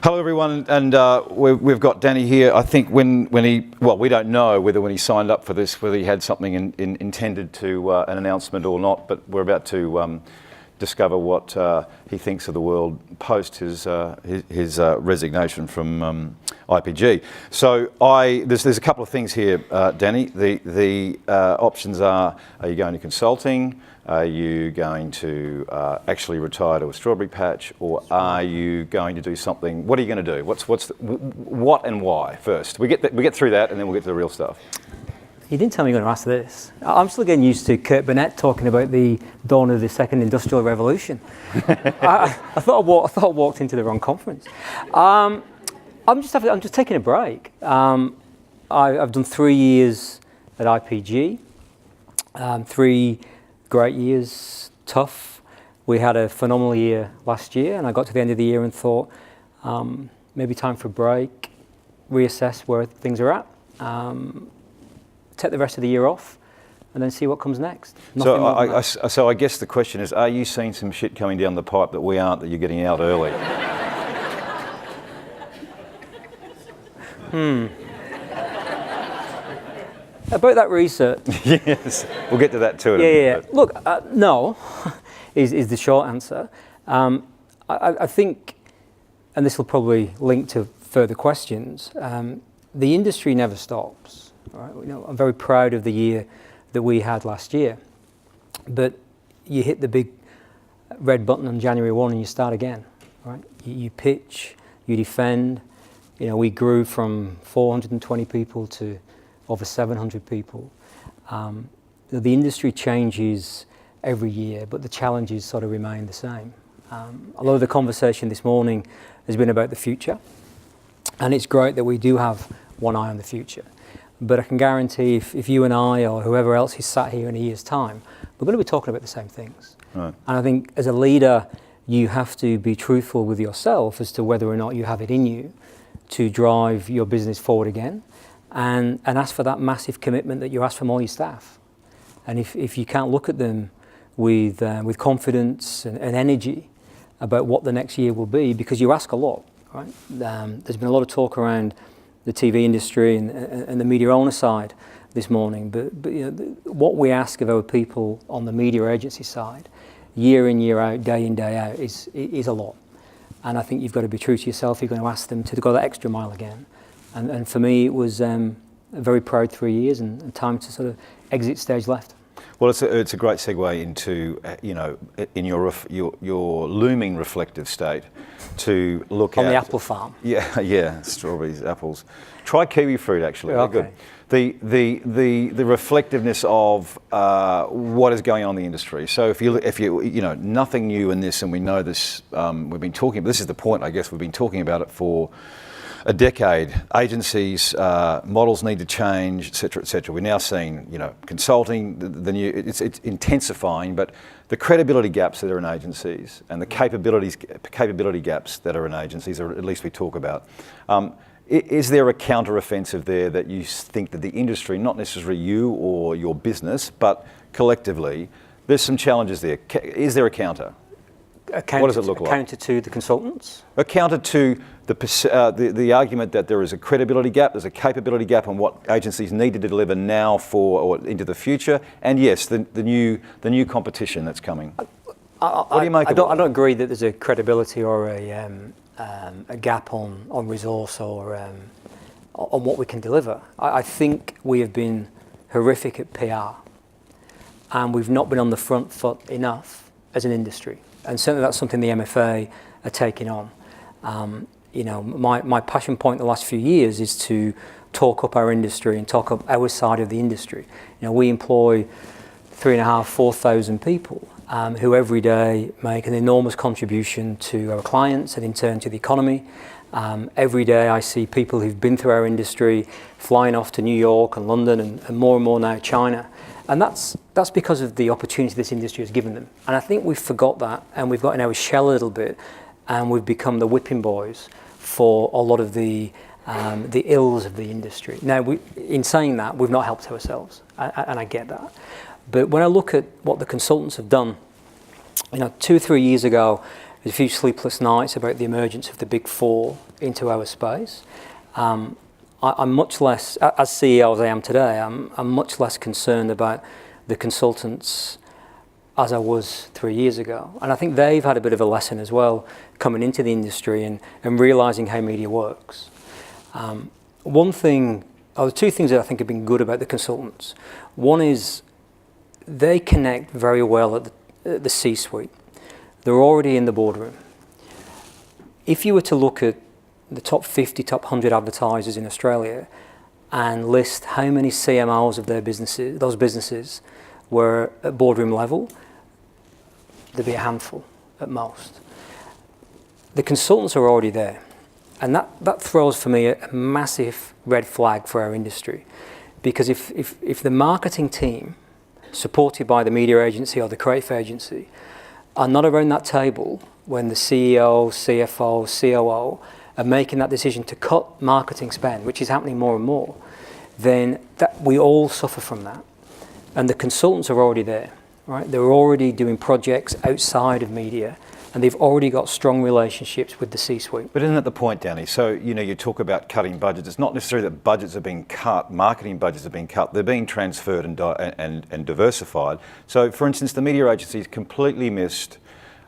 Hello everyone, and we've got Danny here. I think when he, well, we don't know whether when he signed up for this, whether he had something intended to an announcement or not, but we're about to discover what he thinks of the world post his resignation from IPG. So there's a couple of things here, Danny. The options are you going to consulting? Are you going to actually retire to a strawberry patch, or are you going to do something? What are you going to do? What and why first? We get through that, and then we'll get to the real stuff. You didn't tell me you were going to ask this. I'm still getting used to Kurt Burnett talking about the dawn of the second industrial revolution. I thought I walked into the wrong conference. I'm just taking a break. I've done 3 years at IPG. 3 great years, tough. We had a phenomenal year last year, and I got to the end of the year and thought maybe time for a break, reassess where things are at, take the rest of the year off, and then see what comes next. So I guess the question is, are you seeing some shit coming down the pipe that we aren't, that you're getting out early? About that research. Yes, we'll get to that too. Yeah. Look, no, is the short answer. I think, and this will probably link to further questions, the industry never stops. Right? I'm very proud of the year that we had last year, but you hit the big red button on January 1 and you start again. Right? You pitch, you defend. We grew from 420 people to over 700 people. The industry changes every year, but the challenges sort of remain the same. A lot of the conversation this morning has been about the future, and it's great that we do have one eye on the future. But I can guarantee if you and I or whoever else is sat here in a year's time, we're going to be talking about the same things. Right. And I think as a leader, you have to be truthful with yourself as to whether or not you have it in you to drive your business forward again. And ask for that massive commitment that you ask from all your staff. And if you can't look at them with confidence and energy about what the next year will be, because you ask a lot, right? There's been a lot of talk around the TV industry and the media owner side this morning, but what we ask of our people on the media agency side, year in, year out, day in, day out, is a lot. And I think you've got to be true to yourself. You're going to ask them to go that extra mile again. And for me, it was a very proud 3 years and time to sort of exit stage left. Well, it's a great segue into in your looming reflective state to look on the apple farm. Yeah, strawberries, apples. Try kiwi fruit actually. Okay. Good. The reflectiveness of what is going on in the industry. So if you nothing new in this, and we know this. We've been talking. This is the point. I guess we've been talking about it for a decade. Agencies, models need to change, et cetera, et cetera. We're now seeing, consulting, the new, it's intensifying, but the credibility gaps that are in agencies and the capability gaps that are in agencies, or at least we talk about. Is there a counter-offensive there that you think that the industry, not necessarily you or your business, but collectively, there's some challenges there. Is there a counter? What does it look like? A counter to the consultants? A counter to the argument that there is a credibility gap, there's a capability gap on what agencies need to deliver now or into the future, and yes, the new competition that's coming. What do you make of it? I don't agree that there's a credibility or a gap on resource or on what we can deliver. I think we have been horrific at PR, and we've not been on the front foot enough as an industry. And certainly that's something the MFA are taking on. My passion point the last few years is to talk up our industry and talk up our side of the industry. We employ 3,500, 4,000 people who every day make an enormous contribution to our clients and in turn to the economy. Every day I see people who've been through our industry flying off to New York and London and more now China. And that's because of the opportunity this industry has given them. And I think we've forgot that, and we've got in our shell a little bit, and we've become the whipping boys for a lot of the ills of the industry. Now, in saying that, we've not helped ourselves, and I get that. But when I look at what the consultants have done, 2 or 3 years ago, There's a few sleepless nights about the emergence of the big four into our space. I'm much less, as CEO as I am today, I'm much less concerned about the consultants as I was 3 years ago. And I think they've had a bit of a lesson as well coming into the industry and realising how media works. One thing, or two things that I think have been good about the consultants. One is they connect very well at the C-suite. They're already in the boardroom. If you were to look at the top 50, top 100 advertisers in Australia and list how many CMOs of those businesses were at boardroom level, there'd be a handful at most. The consultants are already there. And that throws for me a massive red flag for our industry. Because if the marketing team, supported by the media agency or the creative agency, are not around that table when the CEO, CFO, COO are making that decision to cut marketing spend, which is happening more and more, then we all suffer from that. And the consultants are already there, right? They're already doing projects outside of media, and they've already got strong relationships with the C-suite. But isn't that the point, Danny? So, you talk about cutting budgets. It's not necessarily that budgets are being cut, marketing budgets are being cut. They're being transferred and diversified. So, for instance, the media agencies completely missed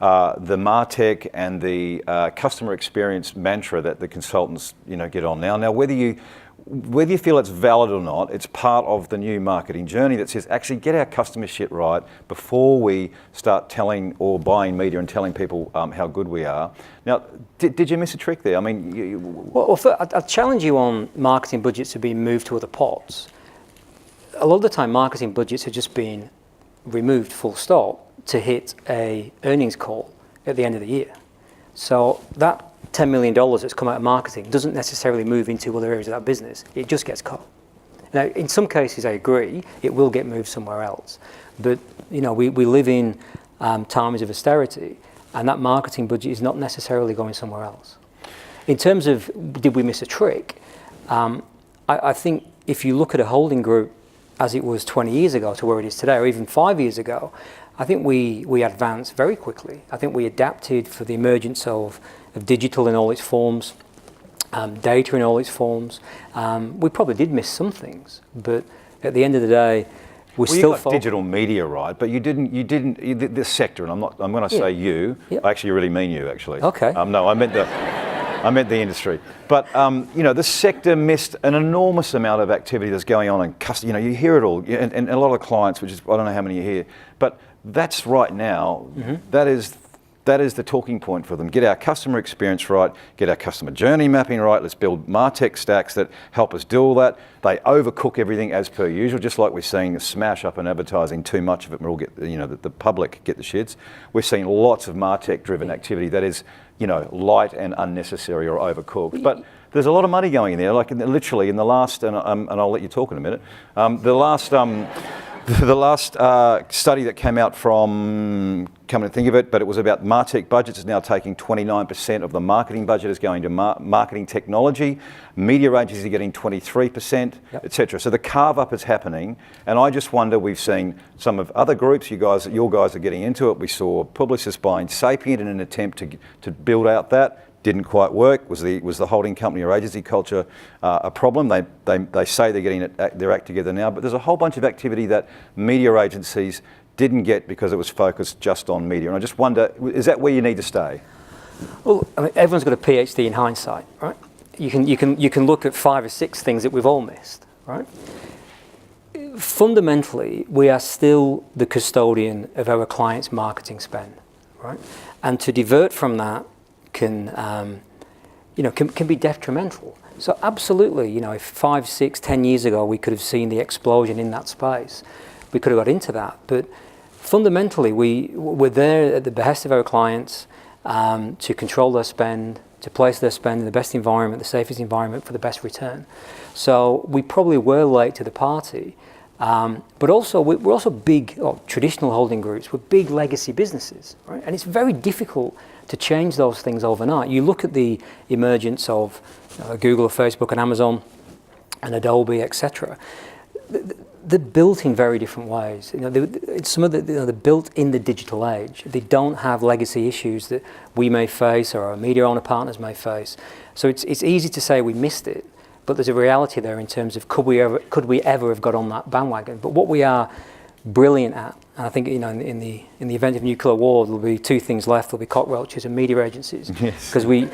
the MarTech and the customer experience mantra that the consultants, get on now. Now, whether you feel it's valid or not, it's part of the new marketing journey that says, actually get our customer shit right before we start telling or buying media and telling people how good we are. Now, did you miss a trick there? I mean, Well, I'd challenge you on marketing budgets are being moved to other pots. A lot of the time, marketing budgets are just being removed full stop to hit a earnings call at the end of the year. So that $10 million that's come out of marketing doesn't necessarily move into other areas of that business. It just gets cut. Now, in some cases, I agree, it will get moved somewhere else. But, we live in times of austerity, and that marketing budget is not necessarily going somewhere else. In terms of, did we miss a trick? I think if you look at a holding group as it was 20 years ago to where it is today, or even 5 years ago, I think we advanced very quickly. I think we adapted for the emergence of digital in all its forms, data in all its forms. We probably did miss some things, but at the end of the day, you got digital media right, but you didn't this sector, and I'm going to say you. Yep. I actually really mean you, actually. Okay. No, I meant the industry. But the sector missed an enormous amount of activity that's going on, and you hear it all, and a lot of clients, which is I don't know how many you hear, but that's right now. Mm-hmm. That is the talking point for them. Get our customer experience right, get our customer journey mapping right, let's build MarTech stacks that help us do all that. They overcook everything as per usual, just like we're seeing smash up in advertising too much of it and we'll get, the public get the shits. We're seeing lots of MarTech driven activity that is, light and unnecessary or overcooked. But there's a lot of money going in there, like literally in the last, and I'll let you talk in a minute, the last study that came out from, come to think of it, but it was about MarTech budgets is now taking 29% of the marketing budget is going to marketing technology. Media agencies are getting 23%, yep, etc. So the carve up is happening, and I just wonder, we've seen some of other groups, your guys are getting into it. We saw Publicis buying Sapient in an attempt to build out that. Didn't quite work. Was the holding company or agency culture a problem? They say they're getting their act together now, but there's a whole bunch of activity that media agencies didn't get because it was focused just on media. And I just wonder, is that where you need to stay? Well, I mean, everyone's got a PhD in hindsight, right? You can look at 5 or 6 things that we've all missed, right? Fundamentally, we are still the custodian of our clients' marketing spend, right? And to divert from that can be detrimental. So absolutely, if 5, 6, 10 years ago we could have seen the explosion in that space, we could have got into that. But fundamentally, we're there at the behest of our clients to control their spend, to place their spend in the best environment, the safest environment for the best return. So we probably were late to the party. But also, we're also big, traditional holding groups, we're big legacy businesses, right? And it's very difficult to change those things overnight. You look at the emergence of Google, Facebook, and Amazon, and Adobe, etc. they're built in very different ways. Some of they're built in the digital age. They don't have legacy issues that we may face or our media owner partners may face. So it's easy to say we missed it, but there's a reality there in terms of could we ever have got on that bandwagon? But what we are brilliant at, and I think in the event of nuclear war, there'll be two things left: there'll be cockroaches and media agencies, because we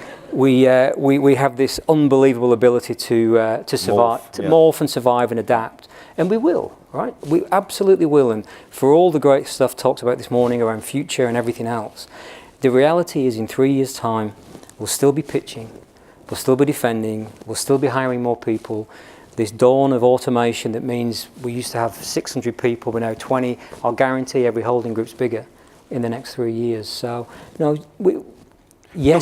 have this unbelievable ability to survive, morph and survive and adapt, and we will, right? We absolutely will. And for all the great stuff talked about this morning around future and everything else, the reality is in 3 years' time, we'll still be pitching, we'll still be defending, we'll still be hiring more people. This dawn of automation that means we used to have 600 people, we're now 20. I'll guarantee every holding group's bigger in the next 3 years. So, yes,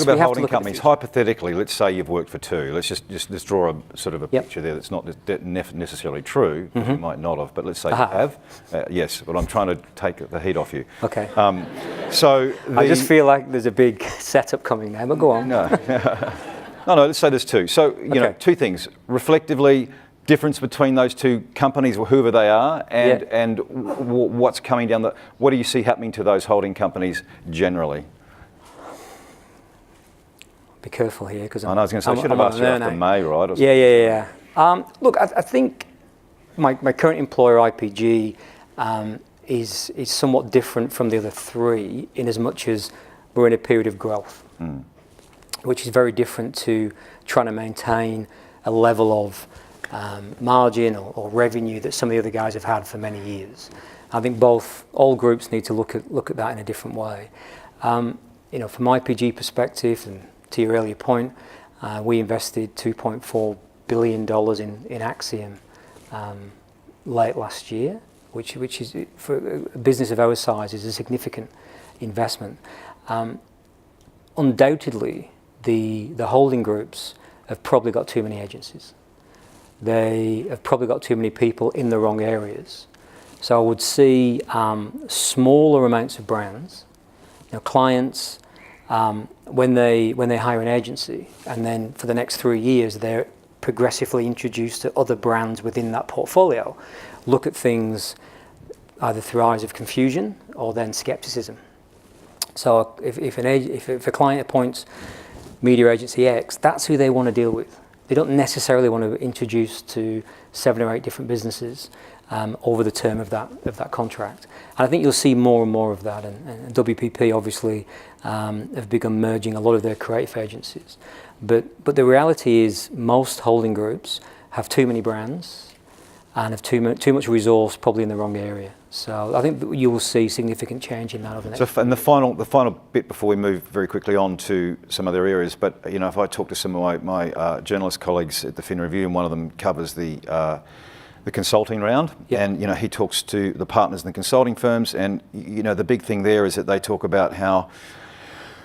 talk about we have holding to look companies. Hypothetically, let's say you've worked for two. Let's just draw a sort of a picture there that's not necessarily true. Mm-hmm. You might not have, but let's say you have. Yes, but I'm trying to take the heat off you. Okay. I just feel like there's a big setup coming now, but go on. No. No, let's say there's two. So, two things. Reflectively, difference between those two companies, or whoever they are, and what's coming down what do you see happening to those holding companies generally? Be careful here, because I was going to say, I should have asked you after May, right? Yeah. Look, I think my current employer, IPG, is somewhat different from the other three in as much as we're in a period of growth. Which is very different to trying to maintain a level of margin or revenue that some of the other guys have had for many years. I think all groups need to look at that in a different way. From IPG perspective, and to your earlier point, we invested $2.4 billion in Axiom late last year, which is, for a business of our size, is a significant investment. Undoubtedly, the holding groups have probably got too many agencies. They have probably got too many people in the wrong areas. So I would see smaller amounts of brands, clients, when they hire an agency, and then for the next 3 years they're progressively introduced to other brands within that portfolio. Look at things either through eyes of confusion or then skepticism. So if a client appoints media agency X, that's who they want to deal with. They don't necessarily want to introduce to 7 or 8 different businesses over the term of that contract. And I think you'll see more and more of that. And WPP obviously have begun merging a lot of their creative agencies. But the reality is most holding groups have too many brands and have too much resource probably in the wrong area. So I think that you will see significant change in that over the next. So, and the final bit before we move very quickly on to some other areas, but if I talk to some of my journalist colleagues at the Fin Review, and one of them covers the consulting round, and he talks to the partners in the consulting firms, and the big thing there is that they talk about how,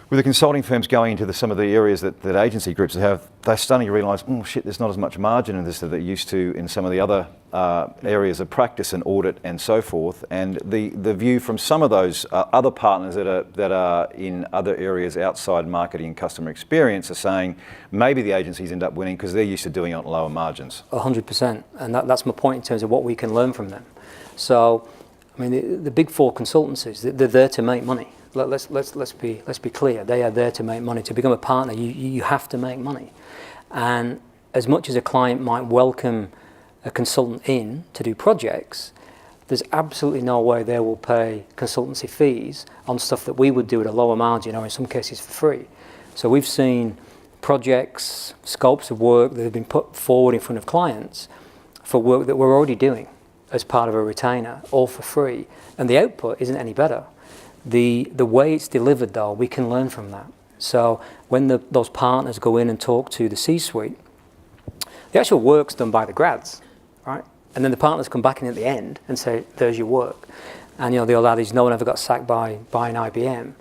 with the consulting firms going into some of the areas that agency groups have, they're starting to realise, oh shit, there's not as much margin in this that they're used to in some of the other areas of practice and audit and so forth. And the view from some of those other partners that are in other areas outside marketing and customer experience are saying maybe the agencies end up winning because they're used to doing it at lower margins. 100%, and that's my point in terms of what we can learn from them. So, I mean, the big 4 consultancies, they're there to make money. Let's be clear. They are there to make money. To become a partner, you have to make money. And as much as a client might welcome a consultant in to do projects, there's absolutely no way they will pay consultancy fees on stuff that we would do at a lower margin, or in some cases for free. So we've seen projects, scopes of work that have been put forward in front of clients for work that we're already doing as part of a retainer, all for free, and the output isn't any better. The way it's delivered, though, we can learn from that. So when those partners go in and talk to the C-suite, the actual work's done by the grads, right? And then the partners come back in at the end and say, there's your work. And the old adage, no one ever got sacked by an IBM.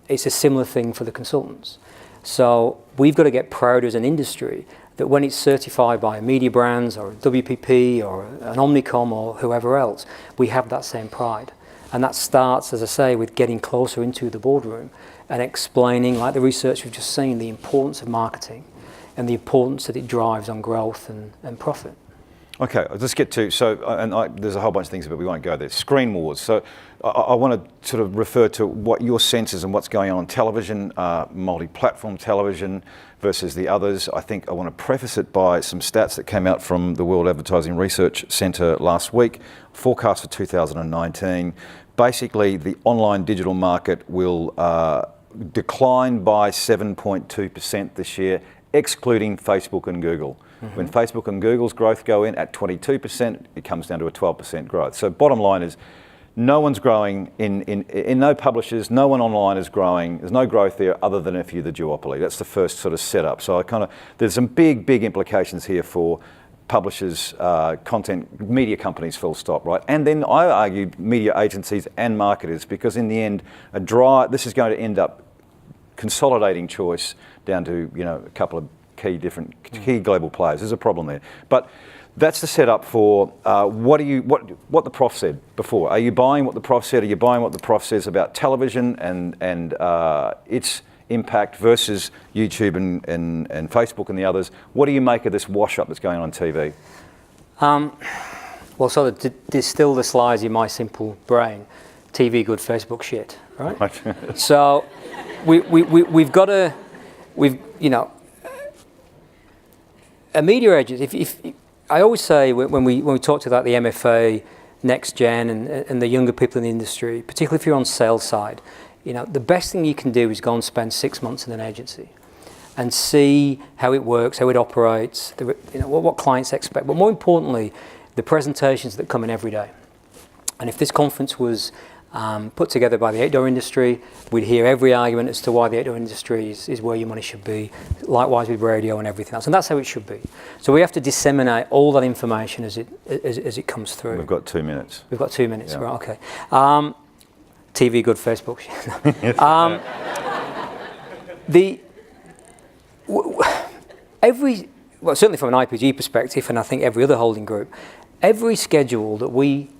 It's a similar thing for the consultants. So we've got to get proud as an industry that when it's certified by media brands or WPP or an Omnicom or whoever else, we have that same pride. And that starts, as I say, with getting closer into the boardroom and explaining, like the research we've just seen, the importance of marketing and the importance that it drives on growth and profit. Okay, let's get to, there's a whole bunch of things, but we won't go there. Screen wars. So I want to sort of refer to what your sense is and what's going on television, multi-platform television versus the others. I think I want to preface it by some stats that came out from the World Advertising Research Centre last week. Forecast for 2019. Basically, the online digital market will decline by 7.2% this year, excluding Facebook and Google. Mm-hmm. When Facebook and Google's growth go in at 22%, it comes down to a 12% growth. So bottom line is, no one's growing in no publishers, no one online is growing. There's no growth there other than if you're the duopoly. That's the first sort of setup. So there's some big implications here for publishers, content, media companies, full stop, right? And then I argue media agencies and marketers, because in the end, this is going to end up consolidating choice down to a couple of key global players. There's a problem there, but that's the setup for what the prof said before. Are you buying what the prof said? Are you buying what the prof says about television and its impact versus YouTube and Facebook and the others? What do you make of this wash-up that's going on TV? Well, sort of to distill the slides in my simple brain, TV good, Facebook shit, right? So we've got to, a media agency, if I always say when we talk about the MFA, next gen and the younger people in the industry, particularly if you're on sales side, the best thing you can do is go and spend 6 months in an agency and see how it works, how it operates, what clients expect, but more importantly, the presentations that come in every day. And if this conference was put together by the outdoor industry, we'd hear every argument as to why the outdoor industry is where your money should be, likewise with radio and everything else, and that's how it should be. So we have to disseminate all that information as it comes through. We've got 2 minutes. We've got 2 minutes, yeah. Right, okay. TV good, Facebook shit. Certainly from an IPG perspective, and I think every other holding group, every schedule that we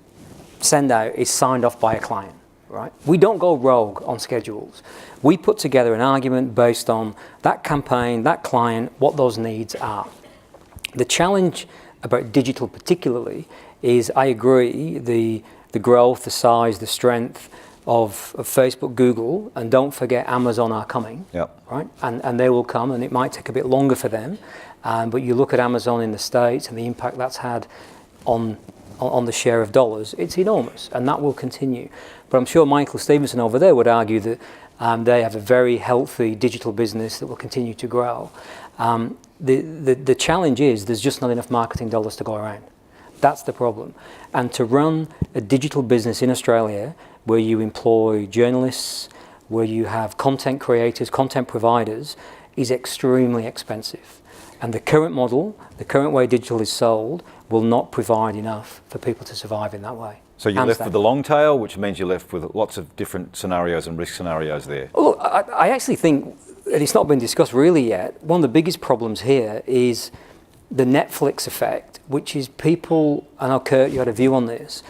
send out is signed off by a client, right? We don't go rogue on schedules. We put together an argument based on that campaign, that client, what those needs are. The challenge about digital particularly is, I agree, the growth, the size, the strength of Facebook, Google, and don't forget Amazon are coming, yep. Right? And they will come, and it might take a bit longer for them, but you look at Amazon in the States and the impact that's had on the share of dollars, it's enormous, and that will continue. But I'm sure Michael Stevenson over there would argue that they have a very healthy digital business that will continue to grow. The challenge is there's just not enough marketing dollars to go around. That's the problem. And to run a digital business in Australia where you employ journalists, where you have content creators, content providers, is extremely expensive. And the current model, the current way digital is sold, will not provide enough for people to survive in that way. So you're left with the long tail, which means you're left with lots of different scenarios and risk scenarios there. Well, I actually think, and it's not been discussed really yet, one of the biggest problems here is the Netflix effect, which is people, I know Kurt, you had a view on this,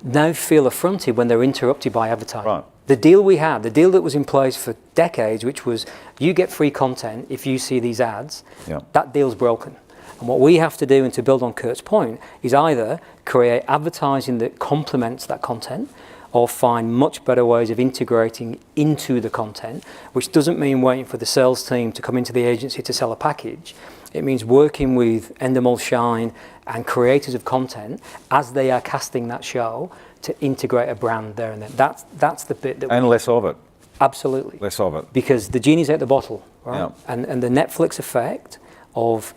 now feel affronted when they're interrupted by advertising. Right. The deal we had, the deal that was in place for decades, which was you get free content if you see these ads, yeah. That deal's broken. And what we have to do, and to build on Kurt's point, is either create advertising that complements that content or find much better ways of integrating into the content, which doesn't mean waiting for the sales team to come into the agency to sell a package. It means working with Endemol Shine and creators of content as they are casting that show to integrate a brand there and then. That's the bit that and less of it. Absolutely. Less of it. Because the genie's out the bottle, right? Yeah. And the Netflix effect of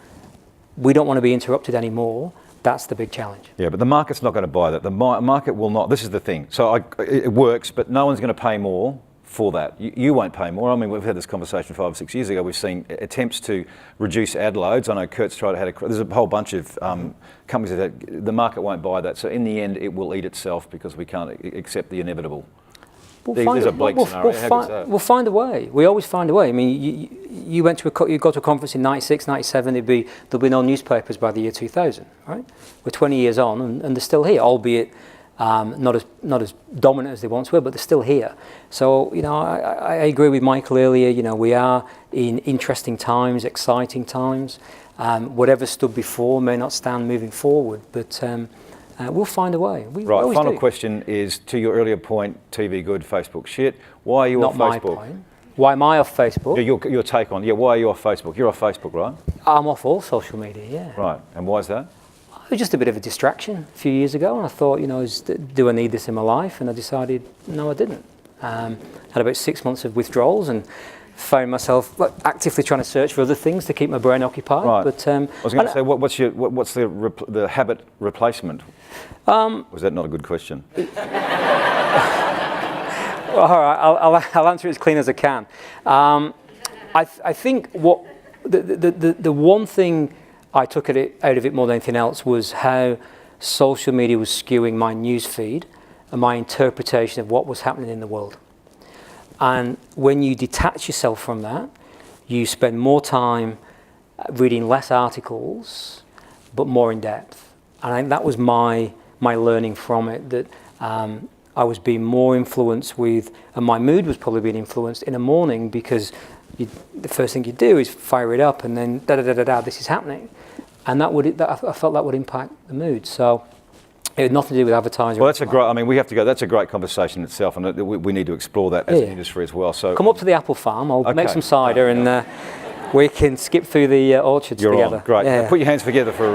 we don't want to be interrupted anymore, that's the big challenge. Yeah, but the market's not going to buy that. The market will not. This is the thing. So it works, but no one's going to pay more for that. You won't pay more. I mean, we've had this conversation 5 or 6 years ago. We've seen attempts to reduce ad loads. I know Kurt's tried to there's a whole bunch of companies that the market won't buy that. So in the end, it will eat itself because we can't accept the inevitable. There's a bleak scenario. We'll find a way. We always find a way. I mean, you go to a conference in 96, 97, there'll be no newspapers by the year 2000, right? We're 20 years on and they're still here, albeit not as dominant as they once were, but they're still here. So, you know, I agree with Michael earlier. You know, we are in interesting times, exciting times. Whatever stood before may not stand moving forward, but we'll find a way. We Right. Final do. question is to your earlier point: TV good, Facebook shit. Why are you off Not Facebook? my point. Why am I off Facebook? Yeah, your take on why are you off Facebook? You're off Facebook, right? I'm off all social media. Yeah. Right. And why is that? It was just a bit of a distraction a few years ago, and I thought, you know, do I need this in my life? And I decided, no, I didn't. Had about 6 months of withdrawals and found myself actively trying to search for other things to keep my brain occupied. Right. But I was going to say, what's the habit replacement? Was that not a good question? All right, I'll answer it as clean as I can. I think what the one thing I took out of it more than anything else was how social media was skewing my news feed and my interpretation of what was happening in the world. And when you detach yourself from that, you spend more time reading less articles, but more in depth. And I think that was my learning from it, that I was being more influenced with, and my mood was probably being influenced in the morning, because the first thing you do is fire it up and then this is happening. And I felt that would impact the mood. So it had nothing to do with advertising. Well, we have to go. That's a great conversation itself, and we need to explore that as an industry as well. So come up to the apple farm. I'll make some cider, and we can skip through the orchards together. On. Great. Yeah. Put your hands together for